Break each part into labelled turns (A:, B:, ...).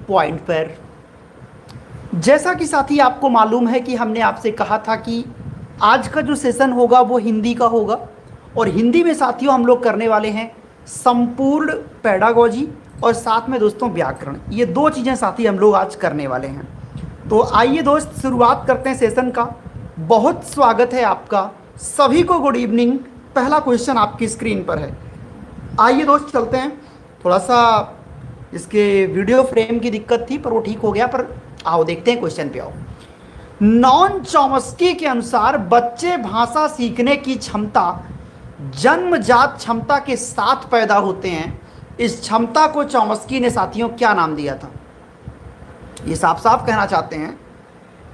A: Point पर। जैसा कि साथी आपको मालूम है कि हमने आपसे कहा था कि आज का जो सेशन होगा वो हिंदी का होगा, और हिंदी में साथियों हम लोग करने वाले हैं संपूर्ण पेडागोजी और साथ में दोस्तों व्याकरण। ये दो चीज़ें साथी हम लोग आज करने वाले हैं। तो आइए दोस्त शुरुआत करते हैं सेशन का। बहुत स्वागत है आपका, सभी को गुड इवनिंग। पहला क्वेश्चन आपकी स्क्रीन पर है। आइए दोस्त चलते हैं। थोड़ा सा इसके वीडियो फ्रेम की दिक्कत थी पर वो ठीक हो गया। पर आओ देखते हैं क्वेश्चन पे। आओ। नॉन चॉम्स्की के अनुसार बच्चे भाषा सीखने की क्षमता जन्मजात क्षमता के साथ पैदा होते हैं। इस क्षमता को चॉम्स्की ने साथियों क्या नाम दिया था? ये साफ साफ कहना चाहते हैं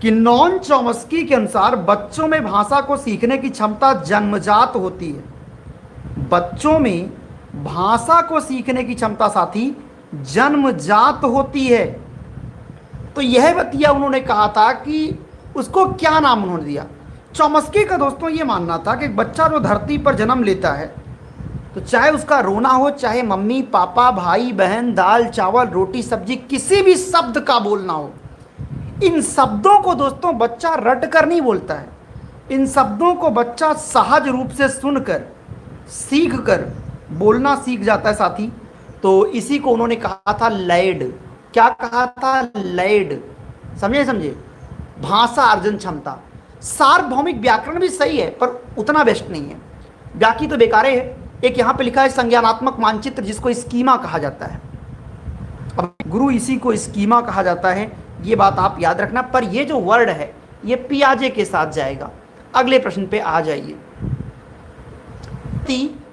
A: कि नॉन चॉम्स्की के अनुसार बच्चों में भाषा को सीखने की क्षमता जन्मजात होती है। बच्चों में भाषा को सीखने की क्षमता साथी जन्मजात होती है। तो यह बतिया उन्होंने कहा था कि उसको क्या नाम उन्होंने दिया? चॉम्स्की का दोस्तों ये मानना था कि बच्चा जो धरती पर जन्म लेता है तो चाहे उसका रोना हो, चाहे मम्मी पापा भाई बहन दाल चावल रोटी सब्जी किसी भी शब्द का बोलना हो, इन शब्दों को दोस्तों बच्चा रट कर नहीं बोलता है। इन शब्दों को बच्चा सहज रूप से सुनकर सीख कर बोलना सीख जाता है साथी। तो इसी को उन्होंने कहा था लैड। क्या कहा था? लैड। समझे? भाषा अर्जन क्षमता। सार्वभौमिक व्याकरण भी सही है पर उतना बेस्ट नहीं है। व्याकी तो बेकारे है। एक यहाँ पे लिखा है संज्ञानात्मक मानचित्र, जिसको स्कीमा कहा जाता है। अब गुरु इसी को स्कीमा कहा जाता है, ये बात आप याद रखना। पर ये जो वर्ड है ये पियाजे के साथ जाएगा। अगले प्रश्न पे आ जाइए।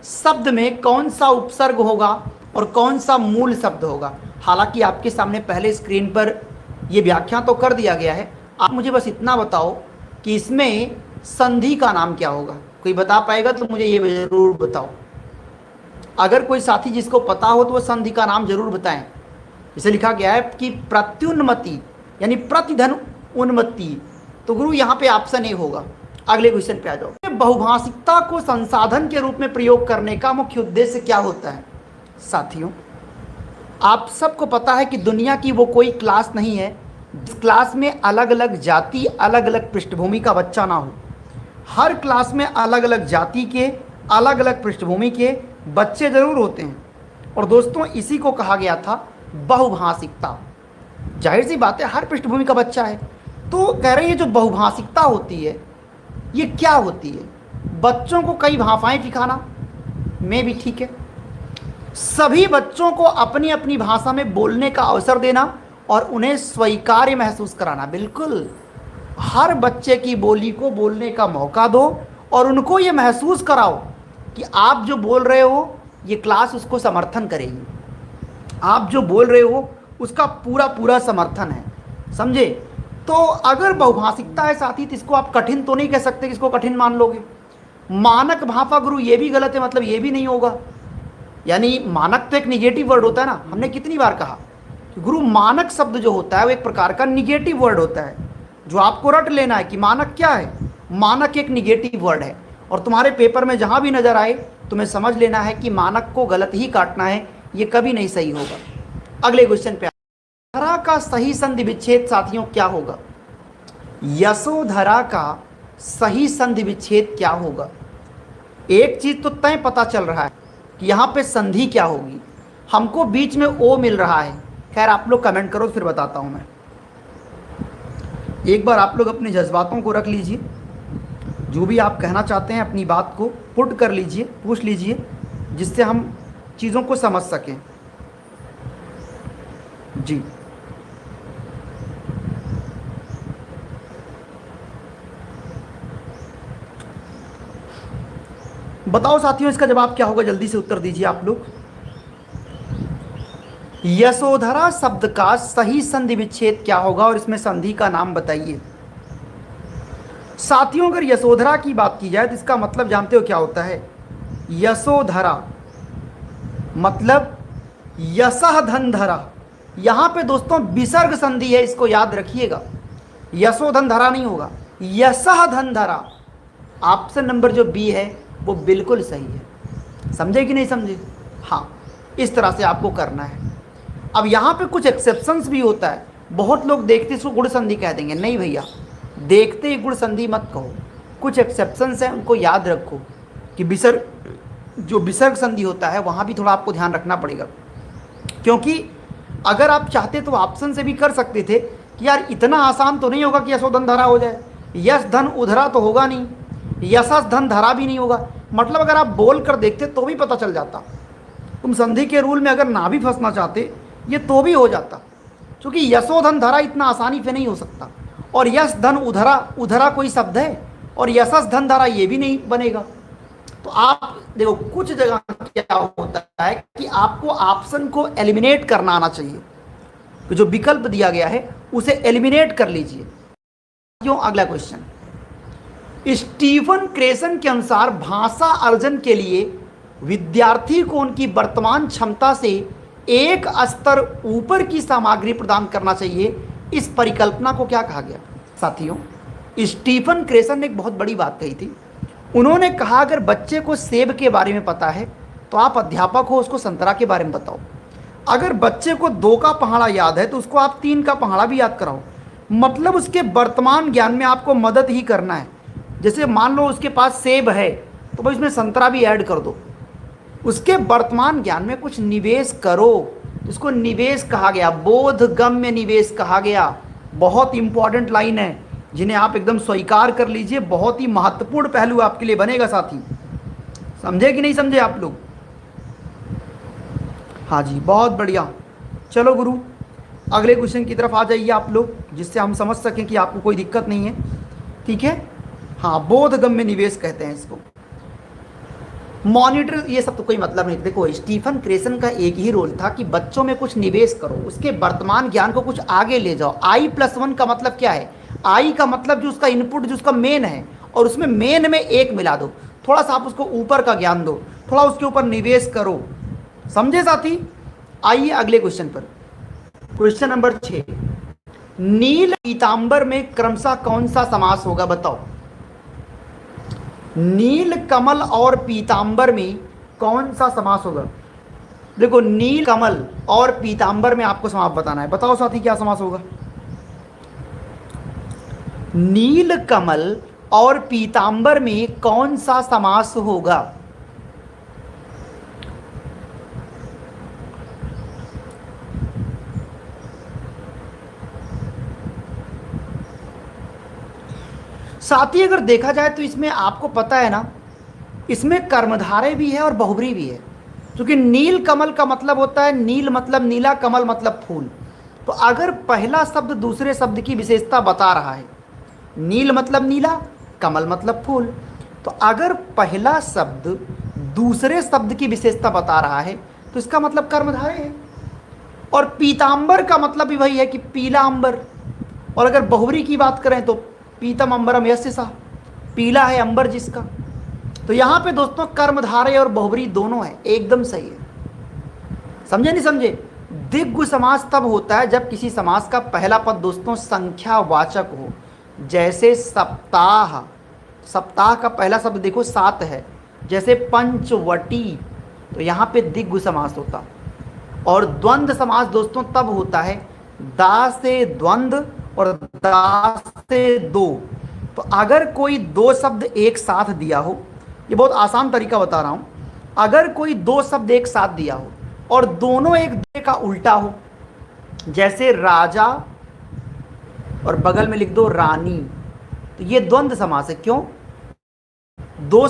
A: शब्द में कौन सा उपसर्ग होगा और कौन सा मूल शब्द होगा? हालांकि आपके सामने पहले स्क्रीन पर यह व्याख्या तो कर दिया गया है। आप मुझे बस इतना बताओ कि इसमें संधि का नाम क्या होगा? कोई बता पाएगा तो मुझे ये जरूर बताओ। अगर कोई साथी जिसको पता हो तो वह संधि का नाम जरूर बताएं। इसे लिखा गया है कि प्रत्युन्नति यानी प्रतिधन उन्मत्ति। तो गुरु यहाँ पे ऑप्शन ए होगा। अगले क्वेश्चन पे आ जाओ। बहुभाषिकता को संसाधन के रूप में प्रयोग करने का मुख्य उद्देश्य क्या होता है? साथियों, आप सबको पता है कि दुनिया की वो कोई क्लास नहीं है जिस क्लास में अलग अलग जाति अलग अलग पृष्ठभूमि का बच्चा ना हो। हर क्लास में अलग अलग जाति के अलग अलग पृष्ठभूमि के बच्चे जरूर होते हैं। और दोस्तों इसी को कहा गया था बहुभाषिकता। जाहिर सी बात है हर पृष्ठभूमि का बच्चा है। तो कह रहे हैं जो बहुभाषिकता होती है ये क्या होती है? बच्चों को कई भाषाएं सिखाना में भी ठीक है। सभी बच्चों को अपनी अपनी भाषा में बोलने का अवसर देना और उन्हें स्वीकार्य महसूस कराना। बिल्कुल हर बच्चे की बोली को बोलने का मौका दो और उनको ये महसूस कराओ कि आप जो बोल रहे हो ये क्लास उसको समर्थन करेगी। आप जो बोल रहे हो उसका पूरा पूरा समर्थन है। समझे? तो अगर बहुभाषिकता है साथी तो इसको आप कठिन तो नहीं कह सकते कि इसको कठिन मान लोगे। मानक भाषा गुरु ये भी गलत है, मतलब ये भी नहीं होगा। यानी मानक तो एक निगेटिव वर्ड होता है ना। हमने कितनी बार कहा कि गुरु मानक शब्द जो होता है वो एक प्रकार का निगेटिव वर्ड होता है जो आपको रट लेना है कि मानक क्या है। मानक एक निगेटिव वर्ड है और तुम्हारे पेपर में जहाँ भी नजर आए तुम्हें समझ लेना है कि मानक को गलत ही काटना है, ये कभी नहीं सही होगा। अगले क्वेश्चन पे यशोधरा का सही संधि विच्छेद साथियों क्या होगा? यशोधरा का सही संधि विच्छेद क्या होगा? एक चीज तो तय पता चल रहा है कि यहाँ पे संधि क्या होगी। हमको बीच में ओ मिल रहा है। खैर आप लोग कमेंट करो फिर बताता हूँ मैं। एक बार आप लोग अपने जज्बातों को रख लीजिए, जो भी आप कहना चाहते हैं अपनी बात को पुट कर लीजिए, पूछ लीजिए, जिससे हम चीज़ों को समझ सकें। जी बताओ साथियों इसका जवाब क्या होगा? जल्दी से उत्तर दीजिए आप लोग। यशोधरा शब्द का सही संधि विच्छेद क्या होगा और इसमें संधि का नाम बताइए। साथियों अगर यशोधरा की बात की जाए तो इसका मतलब जानते हो क्या होता है? यशोधरा मतलब यशः धन धरा। यहां पे दोस्तों विसर्ग संधि है, इसको याद रखिएगा। यशोधन धरा नहीं होगा, यशः धन धरा। ऑप्शन नंबर जो बी है वो बिल्कुल सही है। समझे कि नहीं समझे? हाँ, इस तरह से आपको करना है। अब यहाँ पे कुछ एक्सेप्शंस भी होता है। बहुत लोग देखते इसको गुण संधि कह देंगे, नहीं भैया, देखते ही गुण संधि मत कहो। कुछ एक्सेप्शंस हैं, उनको याद रखो कि विसर्ग, जो विसर्ग संधि होता है वहाँ भी थोड़ा आपको ध्यान रखना पड़ेगा। क्योंकि अगर आप चाहते तो ऑप्शन से भी कर सकते थे कि यार इतना आसान तो नहीं होगा कि यशो धन धरा हो जाए, यश धन उधरा तो होगा नहीं, यशस धन धरा भी नहीं होगा। मतलब अगर आप बोल कर देखते तो भी पता चल जाता। तुम संधि के रूल में अगर ना भी फंसना चाहते ये तो भी हो जाता, क्योंकि यशोधन धरा इतना आसानी से नहीं हो सकता। और यश धन उधरा, उधरा कोई शब्द है, और यशस धन धरा ये भी नहीं बनेगा। तो आप देखो कुछ जगह क्या होता है कि आपको ऑप्शन को एलिमिनेट करना आना चाहिए, तो जो विकल्प दिया गया है उसे एलिमिनेट कर लीजिए। क्यों? अगला क्वेश्चन, स्टीफन क्रेसन के अनुसार भाषा अर्जन के लिए विद्यार्थी को उनकी वर्तमान क्षमता से एक स्तर ऊपर की सामग्री प्रदान करना चाहिए। इस परिकल्पना को क्या कहा गया? साथियों, स्टीफन क्रेसन ने एक बहुत बड़ी बात कही थी। उन्होंने कहा अगर बच्चे को सेब के बारे में पता है तो आप अध्यापक हो, उसको संतरा के बारे में बताओ। अगर बच्चे को 2 का पहाड़ा याद है तो उसको आप 3 का पहाड़ा भी याद कराओ। मतलब उसके वर्तमान ज्ञान में आपको मदद ही करना है। जैसे मान लो उसके पास सेब है तो भाई उसमें संतरा भी ऐड कर दो, उसके वर्तमान ज्ञान में कुछ निवेश करो। इसको निवेश कहा गया, बोधगम्य निवेश कहा गया। बहुत इंपॉर्टेंट लाइन है जिन्हें आप एकदम स्वीकार कर लीजिए, बहुत ही महत्वपूर्ण पहलू आपके लिए बनेगा साथी। समझे कि नहीं समझे आप लोग? हाँ जी, बहुत बढ़िया। चलो गुरु, अगले क्वेश्चन की तरफ आ जाइए आप लोग, जिससे हम समझ सकें कि आपको कोई दिक्कत नहीं है। ठीक है, हाँ, बोधगम्य निवेश कहते हैं इसको। मॉनिटर, ये सब तो कोई मतलब नहीं। देखो, स्टीफन क्रेसन का एक ही रोल था कि बच्चों में कुछ निवेश करो, उसके वर्तमान ज्ञान को कुछ आगे ले जाओ। I+1 का मतलब क्या है? आई का मतलब जो उसका इनपुट, जो उसका मेन है, और उसमें मेन में एक मिला दो। थोड़ा सा आप उसको ऊपर का ज्ञान दो, थोड़ा उसके ऊपर निवेश करो। समझे साथी? आइए अगले क्वेश्चन पर। क्वेश्चन नंबर 6, नील पीतांबर में क्रमशः कौन सा समास होगा? बताओ। नील कमल और पीतांबर में कौन सा समास होगा? देखो, नील कमल और पीतांबर में आपको समास बताना है। बताओ साथी, क्या समास होगा? नील कमल और पीतांबर में कौन सा समास होगा? साथी, अगर देखा जाए तो इसमें आपको पता है ना, इसमें कर्मधारय भी है और बहुब्री भी है। क्योंकि नील कमल का मतलब होता है, नील मतलब नीला, कमल मतलब फूल। तो अगर पहला शब्द दूसरे शब्द की विशेषता बता रहा है, नील मतलब नीला, कमल मतलब फूल, तो अगर पहला शब्द दूसरे शब्द की विशेषता बता रहा है तो इसका मतलब कर्मधारय है। और पीतांबर का मतलब भी वही है कि पीला अंबर। और अगर बहुब्री की बात करें तो पीतम अंबरम यस्य सा, पीला है अंबर जिसका। तो यहां पे दोस्तों कर्मधारय और बहुब्री दोनों है, एकदम सही है। समझे नहीं समझे? दिग्गु समास तब होता है जब किसी समास का पहला पद दोस्तों संख्यावाचक हो। जैसे सप्ताह, सप्ताह का पहला शब्द देखो 7 है। जैसे पंचवटी, तो यहाँ पे दिग्गु समास होता। और द्वंद्व समास दोस्तों तब होता है दा से द्वंद्व और दा से दो। तो अगर कोई 2 शब्द एक साथ दिया हो, ये बहुत आसान तरीका बता रहा हूं, अगर कोई 2 शब्द एक साथ दिया हो और दोनों एक दूसरे का उल्टा हो, जैसे राजा और बगल में लिख दो रानी, तो ये द्वंद्व समास है। क्यों? 2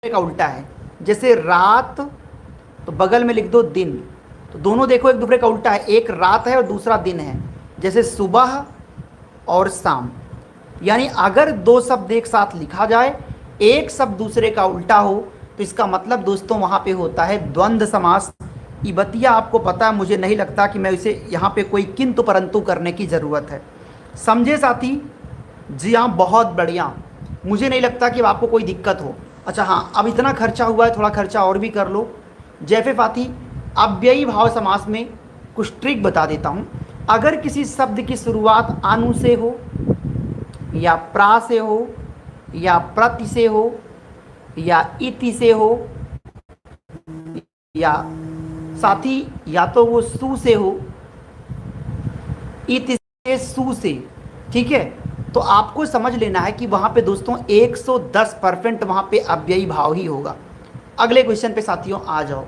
A: का उल्टा है। जैसे रात, तो बगल में लिख दो दिन, तो दोनों देखो एक दूसरे का उल्टा है, एक रात है और दूसरा दिन है। जैसे सुबह और शाम, यानी अगर 2 शब्द एक साथ लिखा जाए, एक शब्द दूसरे का उल्टा हो, तो इसका मतलब दोस्तों वहाँ पे होता है द्वंद्व समास। ये बतिया आपको पता है, मुझे नहीं लगता कि मैं इसे यहाँ पे कोई किंतु परंतु करने की ज़रूरत है। समझे साथी? जी हाँ, बहुत बढ़िया। मुझे नहीं लगता कि आपको कोई दिक्कत हो। अच्छा हाँ, अब इतना खर्चा हुआ है, थोड़ा खर्चा और भी कर लो। जैसे फाती, अव्ययी भाव समास में कुछ ट्रिक बता देता हूँ। अगर किसी शब्द की शुरुआत अनु से हो या प्रा से हो या प्रति से हो या इति से हो या साथी, या तो वो सु से हो, इत से, सु से, ठीक है। तो आपको समझ लेना है कि वहां पे दोस्तों 110% वहां पे अव्ययी भाव ही होगा। अगले क्वेश्चन पे साथियों आ जाओ।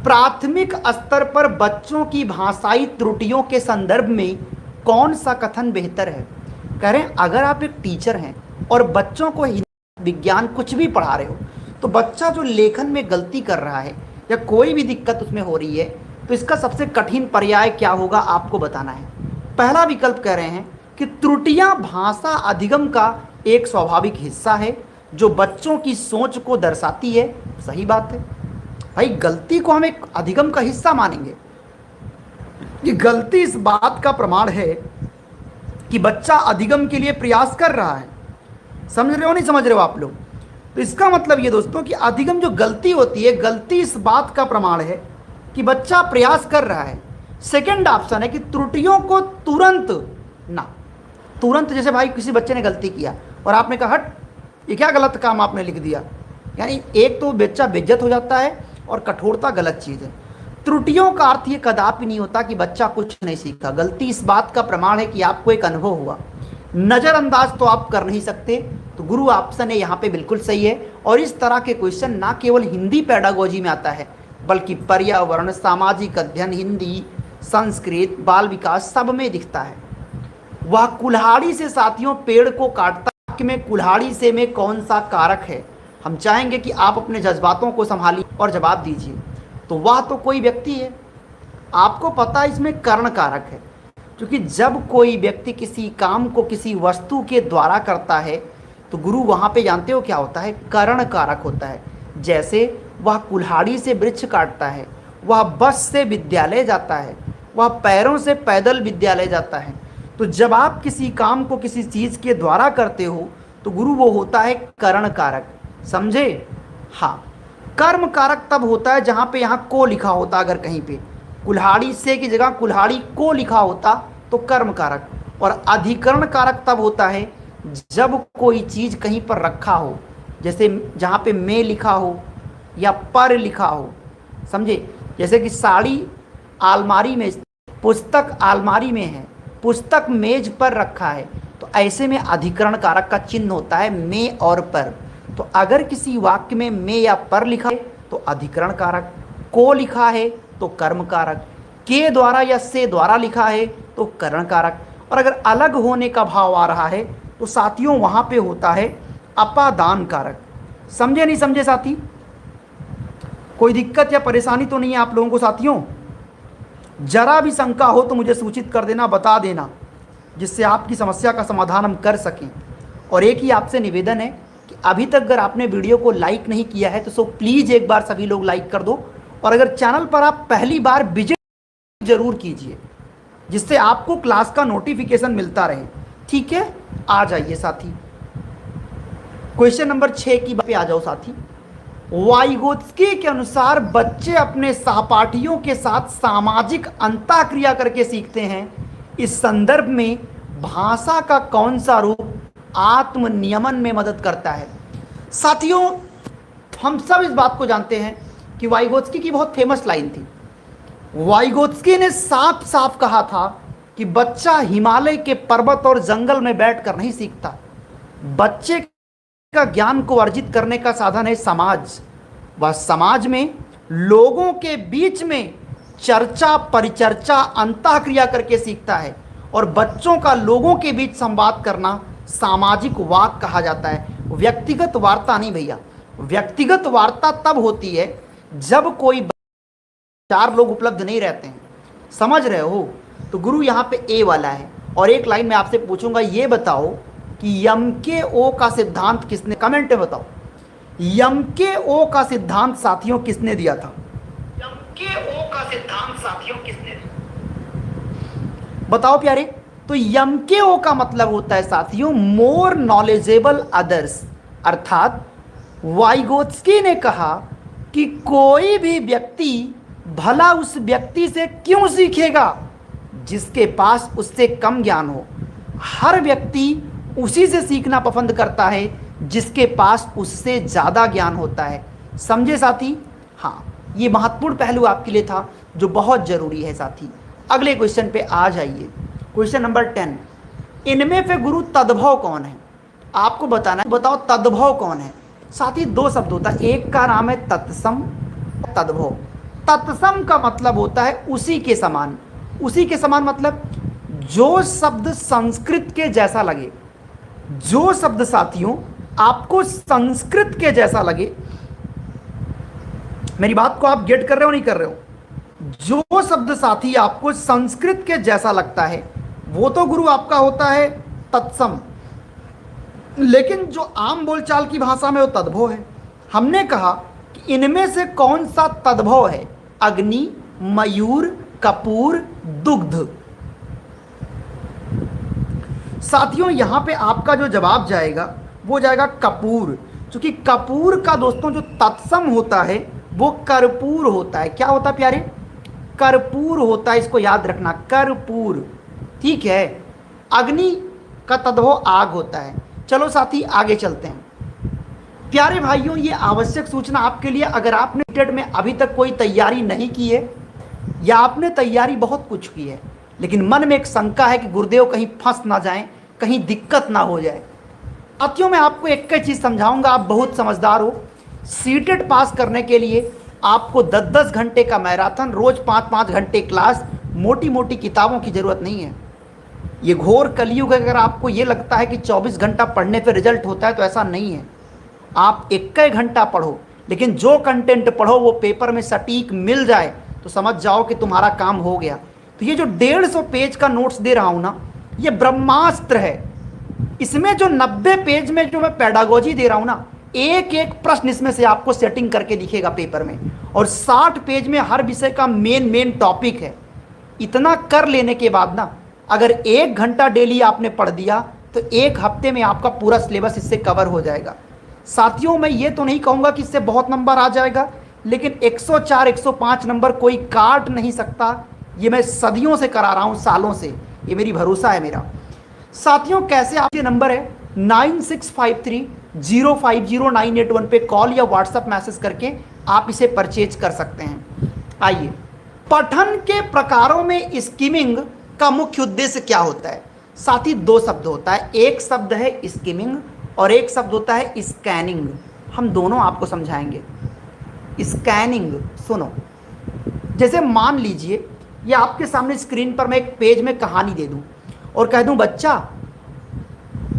A: प्राथमिक स्तर पर बच्चों की भाषाई त्रुटियों के संदर्भ में कौन सा कथन बेहतर है? कह रहे हैं अगर आप एक टीचर हैं और बच्चों को हिंदी, विज्ञान कुछ भी पढ़ा रहे हो, तो बच्चा जो लेखन में गलती कर रहा है या कोई भी दिक्कत उसमें हो रही है, तो इसका सबसे कठिन पर्याय क्या होगा आपको बताना है। पहला विकल्प कह रहे हैं कि त्रुटियां भाषा अधिगम का एक स्वाभाविक हिस्सा है जो बच्चों की सोच को दर्शाती है। सही बात है भाई, गलती को हम एक अधिगम का हिस्सा मानेंगे। ये गलती इस बात का प्रमाण है कि बच्चा अधिगम के लिए प्रयास कर रहा है। समझ रहे हो नहीं समझ रहे हो आप लोग? तो इसका मतलब ये दोस्तों कि अधिगम जो गलती होती है, गलती इस बात का प्रमाण है कि बच्चा प्रयास कर रहा है। सेकंड ऑप्शन है कि त्रुटियों को तुरंत जैसे भाई किसी बच्चे ने गलती किया और आपने कहा हट, ये क्या गलत काम आपने लिख दिया, यानी एक तो बच्चा बेइज्जत हो जाता है और कठोरता गलत चीज़ है। त्रुटियों का अर्थ ये कदापि नहीं होता कि बच्चा कुछ नहीं सीखा। गलती इस बात का प्रमाण है कि आपको एक अनुभव हुआ। नज़रअंदाज तो आप कर नहीं सकते, तो गुरु ऑप्शन है यहाँ पे बिल्कुल सही है। और इस तरह के क्वेश्चन ना केवल हिंदी पेडागोजी में आता है, बल्कि पर्यावरण, सामाजिक अध्ययन, हिंदी, संस्कृत, बाल विकास सब में दिखता है। वह कुल्हाड़ी से साथियों पेड़ को काटता है, में कुल्हाड़ी से में कौन सा कारक है? हम चाहेंगे कि आप अपने जज्बातों को संभालिए और जवाब दीजिए। तो वह तो कोई व्यक्ति है, आपको पता है इसमें कर्ण कारक है, क्योंकि जब कोई व्यक्ति किसी काम को किसी वस्तु के द्वारा करता है तो गुरु वहाँ पे जानते हो क्या होता है? कर्ण कारक होता है। जैसे वह कुल्हाड़ी से वृक्ष काटता है, वह बस से विद्यालय जाता है, वह पैरों से पैदल विद्यालय जाता है। तो जब आप किसी काम को किसी चीज़ के द्वारा करते हो तो गुरु वो होता है कर्ण कारक। समझे? हाँ, कर्म कारक तब होता है जहाँ पे यहाँ को लिखा होता, अगर कहीं पे कुल्हाड़ी से की जगह कुल्हाड़ी को लिखा होता तो कर्म कारक। और अधिकरण कारक तब होता है जब कोई चीज़ कहीं पर रखा हो, जैसे जहाँ पे में लिखा हो या पर लिखा हो। समझे? जैसे कि साड़ी अलमारी में, पुस्तक अलमारी में है, पुस्तक मेज पर रखा है, तो ऐसे में अधिकरण कारक का चिन्ह होता है में और पर। तो अगर किसी वाक्य में में या पर लिखा है तो अधिकरण कारक, को लिखा है तो कर्म कारक, के द्वारा या से द्वारा लिखा है तो करण कारक, और अगर अलग होने का भाव आ रहा है तो साथियों वहां पे होता है अपादान कारक। समझे नहीं समझे साथी? कोई दिक्कत या परेशानी तो नहीं है आप लोगों को साथियों? जरा भी शंका हो तो मुझे सूचित कर देना, बता देना, जिससे आपकी समस्या का समाधान हम कर सकें। और एक ही आपसे निवेदन है कि अभी तक अगर आपने वीडियो को लाइक नहीं किया है तो सो प्लीज़ एक बार सभी लोग लाइक कर दो। और अगर चैनल पर आप पहली बार विजिट जरूर कीजिए, जिससे आपको क्लास का नोटिफिकेशन मिलता रहे। ठीक है, आ जाइए साथी, क्वेश्चन नंबर 6 की बात पे आ जाओ साथी। वाइगोत्स्की के अनुसार बच्चे अपने सहपाठियों के साथ सामाजिक अंतःक्रिया करके सीखते हैं। इस संदर्भ में भाषा का कौन सा रूप आत्म नियमन में मदद करता है? साथियों, हम सब इस बात को जानते हैं कि वाइगोत्स्की की बहुत फेमस लाइन थी। वाइगोत्स्की ने साफ साफ कहा था कि बच्चा हिमालय के पर्वत और जंगल में बैठकर नहीं सीखता। बच्चे का ज्ञान को अर्जित करने का साधन है समाज। वह समाज में लोगों के बीच में चर्चा, परिचर्चा, अंतःक्रिया करके सीखता है। और बच्चों का लोगों के बीच संवाद करना सामाजिक वाक कहा जाता है, व्यक्तिगत वार्ता नहीं भैया। व्यक्तिगत वार्ता तब होती है जब कोई 4 लोग उपलब्ध नहीं रहते हैं। समझ रहे हो? तो गुरु यहाँ पे ए वाला है। और एक लाइन में आपसे पूछूंगा, ये बताओ कि यम के ओ का सिद्धांत किसने, कमेंट में बताओ, यम के ओ का सिद्धांत साथियों किसने दिया था? यम के ओ का सिद्धांत साथियों किसने दिया? बताओ प्यारे। तो यम के ओ का मतलब होता है साथियों मोर नॉलेजेबल अदर्स। अर्थात वाइगोत्स्की ने कहा कि कोई भी व्यक्ति भला उस व्यक्ति से क्यों सीखेगा जिसके पास उससे कम ज्ञान हो। हर व्यक्ति उसी से सीखना पसंद करता है जिसके पास उससे ज़्यादा ज्ञान होता है। समझे साथी? हाँ, ये महत्वपूर्ण पहलू आपके लिए था जो बहुत जरूरी है साथी। अगले क्वेश्चन पे आ जाइए, क्वेश्चन नंबर 10। इनमें से गुरु तद्भव कौन है? आपको बताना है, बताओ तद्भव कौन है। साथी दो शब्द होता है, एक का नाम है तत्सम, तद्भव। तत्सम का मतलब होता है उसी के समान। उसी के समान मतलब जो शब्द संस्कृत के जैसा लगे, जो शब्द साथियों आपको संस्कृत के जैसा लगे, मेरी बात को आप गेट कर रहे हो नहीं कर रहे हो? जो शब्द साथी आपको संस्कृत के जैसा लगता है वो तो गुरु आपका होता है तत्सम, लेकिन जो आम बोलचाल की भाषा में वो तद्भव है। हमने कहा कि इनमें से कौन सा तद्भव है? अग्नि, मयूर, कपूर, दुग्ध। साथियों यहां पे आपका जो जवाब जाएगा वो जाएगा कपूर, क्योंकि कपूर का दोस्तों जो तत्सम होता है वो कर्पूर होता है। क्या होता है प्यारे? कर्पूर होता है, इसको याद रखना, कर्पूर। ठीक है, अग्नि का तद्भव आग होता है। चलो साथी आगे चलते हैं। प्यारे भाइयों, ये आवश्यक सूचना आपके लिए, अगर आपने टेट में अभी तक कोई तैयारी नहीं की है या आपने तैयारी बहुत कुछ की है लेकिन मन में एक शंका है कि गुरुदेव कहीं फंस ना जाएं, कहीं दिक्कत ना हो जाए। साथियों मैं आपको एक ही चीज़ समझाऊंगा, आप बहुत समझदार हो। सीटेट पास करने के लिए आपको 10-10 घंटे का मैराथन, रोज 5-5 घंटे क्लास, मोटी मोटी किताबों की ज़रूरत नहीं है। ये घोर कलयुग है। अगर आपको ये लगता है कि 24 घंटा पढ़ने पे रिजल्ट होता है तो ऐसा नहीं है। आप 1 घंटा पढ़ो, लेकिन जो कंटेंट पढ़ो वो पेपर में सटीक मिल जाए तो समझ जाओ कि तुम्हारा काम हो गया। तो ये जो 150 पेज का नोट्स दे रहा हूँ ना, ये ब्रह्मास्त्र है। इसमें जो 90 पेज में जो मैं पेडागोजी दे रहा हूँ ना, एक एक प्रश्न इसमें से आपको सेटिंग करके दिखेगा पेपर में, और 60 पेज में हर विषय का मेन टॉपिक है। इतना कर लेने के बाद ना, अगर 1 घंटा डेली आपने पढ़ दिया तो 1 हफ्ते में आपका पूरा सिलेबस इससे कवर हो जाएगा। साथियों मैं ये तो नहीं कहूँगा कि इससे बहुत नंबर आ जाएगा, लेकिन 104-105 नंबर कोई काट नहीं सकता। ये मैं सदियों से करा रहा हूँ, सालों से, ये मेरी भरोसा है मेरा। साथियों कैसे आपके नंबर है 9653050981 पे कॉल या व्हाट्सएप मैसेज करके आप इसे परचेज कर सकते हैं। आइए, पठन के प्रकारों में स्किमिंग का मुख्य उद्देश्य क्या होता है? साथी 2 शब्द होता है, एक शब्द है स्किमिंग और एक शब्द होता है स्कैनिंग। हम दोनों आपको समझाएंगे। स्कैनिंग सुनो, जैसे मान लीजिए ये आपके सामने स्क्रीन पर मैं एक पेज में कहानी दे दूं और कह दूं बच्चा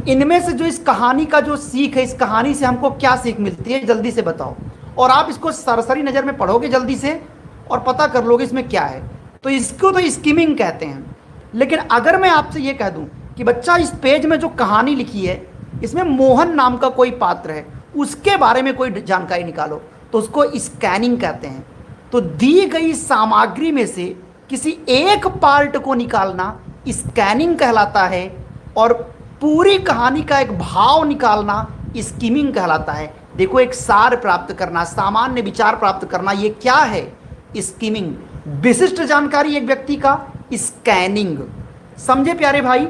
A: इनमें से जो इस कहानी का जो सीख है, इस कहानी से हमको क्या सीख मिलती है जल्दी से बताओ, और आप इसको सरसरी नज़र में पढ़ोगे जल्दी से और पता कर लोगे इसमें क्या है, तो इसको तो स्किमिंग कहते हैं। लेकिन अगर मैं आपसे ये कह दूं कि बच्चा इस पेज में जो कहानी लिखी है इसमें मोहन नाम का कोई पात्र है, उसके बारे में कोई जानकारी निकालो, तो उसको स्कैनिंग कहते हैं। तो दी गई सामग्री में से किसी एक पार्ट को निकालना स्कैनिंग कहलाता है, और पूरी कहानी का एक भाव निकालना स्किमिंग कहलाता है। देखो, एक सार प्राप्त करना, सामान्य विचार प्राप्त करना, ये क्या है? स्किमिंग। विशिष्ट जानकारी एक व्यक्ति का स्कैनिंग। समझे प्यारे भाई?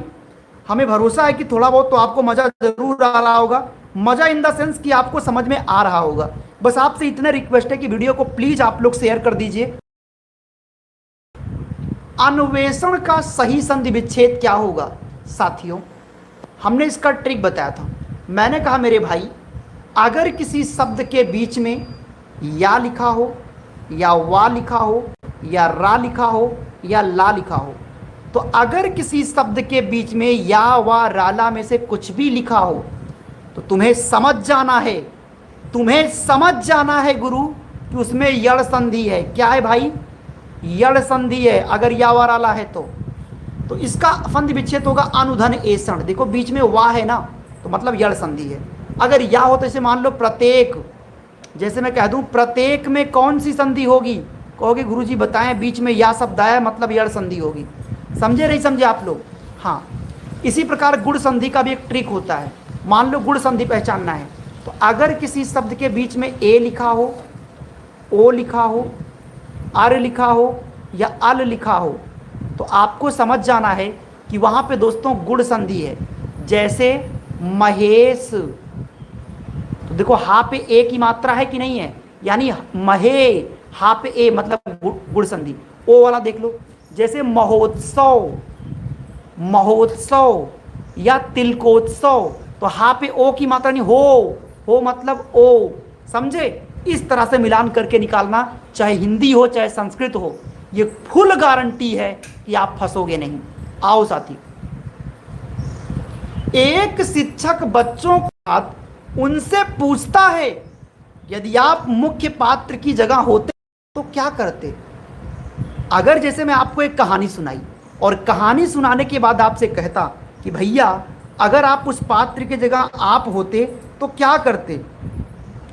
A: हमें भरोसा है कि थोड़ा बहुत तो आपको मजा जरूर आ रहा होगा। मजा इन द सेंस कि आपको समझ में आ रहा होगा। बस आपसे इतना रिक्वेस्ट है कि वीडियो को प्लीज आप लोग शेयर कर दीजिए। अन्वेषण का सही संधि विच्छेद क्या होगा? साथियों हमने इसका ट्रिक बताया था। मैंने कहा मेरे भाई, अगर किसी शब्द के बीच में या लिखा हो या वा लिखा हो या रा लिखा हो या ला लिखा हो, तो अगर किसी शब्द के बीच में या वा राला में से कुछ भी लिखा हो तो तुम्हें समझ जाना है, तुम्हें समझ जाना है गुरु कि उसमें यड़ संधि है। क्या है भाई? यड़ संधि है। अगर या वा राला है तो इसका संधि विच्छेद होगा अनुधन एषण। देखो बीच में वा है ना, तो मतलब यड़ संधि है। अगर या हो तो इसे मान लो प्रत्येक, जैसे मैं कह दूं प्रत्येक में कौन सी संधि होगी? कहोगे गुरुजी बताएं, बीच में या शब्द आया मतलब यड़ संधि होगी। समझे नहीं समझे आप लोग? हाँ, इसी प्रकार गुण संधि का भी एक ट्रिक होता है। मान लो गुण संधि पहचानना है, तो अगर किसी शब्द के बीच में ए लिखा हो, ओ लिखा हो, अर लिखा हो या अल लिखा हो, तो आपको समझ जाना है कि वहाँ पे दोस्तों गुण संधि है। जैसे महेश, तो देखो हा पे ए की मात्रा है कि नहीं है, यानी महे, हा पे ए मतलब गुड़ संधि, ओ वाला देख लो, जैसे महोत्सव, महोत्सव या तिलकोत्सव, तो हा पे ओ की मात्रा नहीं, हो मतलब ओ, समझे? इस तरह से मिलान करके निकालना, चाहे हिंदी हो चाहे संस्कृत हो, ये फुल गारंटी है कि आप फंसोगे नहीं। आओ साथी, एक शिक्षक बच्चों के साथ उनसे पूछता है, यदि आप मुख्य पात्र की जगह होते तो क्या करते? अगर जैसे मैं आपको एक कहानी सुनाई और कहानी सुनाने के बाद आपसे कहता कि भैया अगर आप उस पात्र की जगह आप होते तो क्या करते,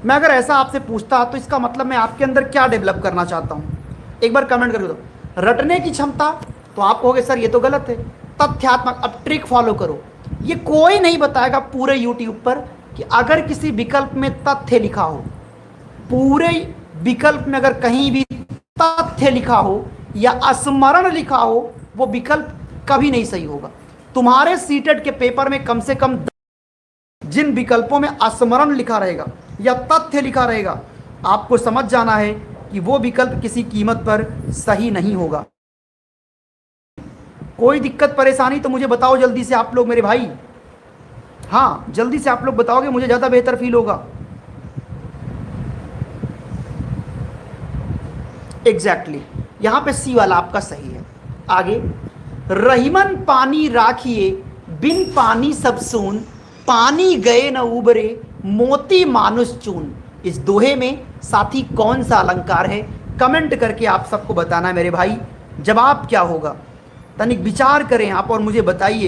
A: मैं अगर ऐसा आपसे पूछता तो इसका मतलब मैं आपके अंदर क्या डेवलप करना चाहता हूँ? एक बार कमेंट करके दो। रटने की क्षमता, तो आप कहोगे सर ये तो गलत है। तथ्यात्मक, अब ट्रिक फॉलो करो, ये कोई नहीं बताएगा पूरे यूट्यूब पर कि अगर किसी विकल्प में तथ्य लिखा हो, पूरे विकल्प में अगर कहीं भी तथ्य लिखा हो या स्मरण लिखा हो, वो विकल्प कभी नहीं सही होगा। तुम्हारे सीटेट के पेपर में कम से कम जिन विकल्पों में स्मरण लिखा रहेगा या तथ्य लिखा रहेगा, आपको समझ जाना है कि वो विकल्प किसी कीमत पर सही नहीं होगा। कोई दिक्कत परेशानी तो मुझे बताओ जल्दी से आप लोग मेरे भाई, हाँ जल्दी से आप लोग बताओगे, मुझे ज़्यादा बेहतर फील होगा। एग्जैक्टली यहां पे सी वाला आपका सही है। आगे, रहीमन पानी राखिए बिन पानी सब सून, पानी गए न उबरे मोती मानुष चून। इस दोहे में साथी कौन सा अलंकार है? कमेंट करके आप सबको बताना है मेरे भाई, जवाब क्या होगा? तनिक विचार करें आप और मुझे बताइए।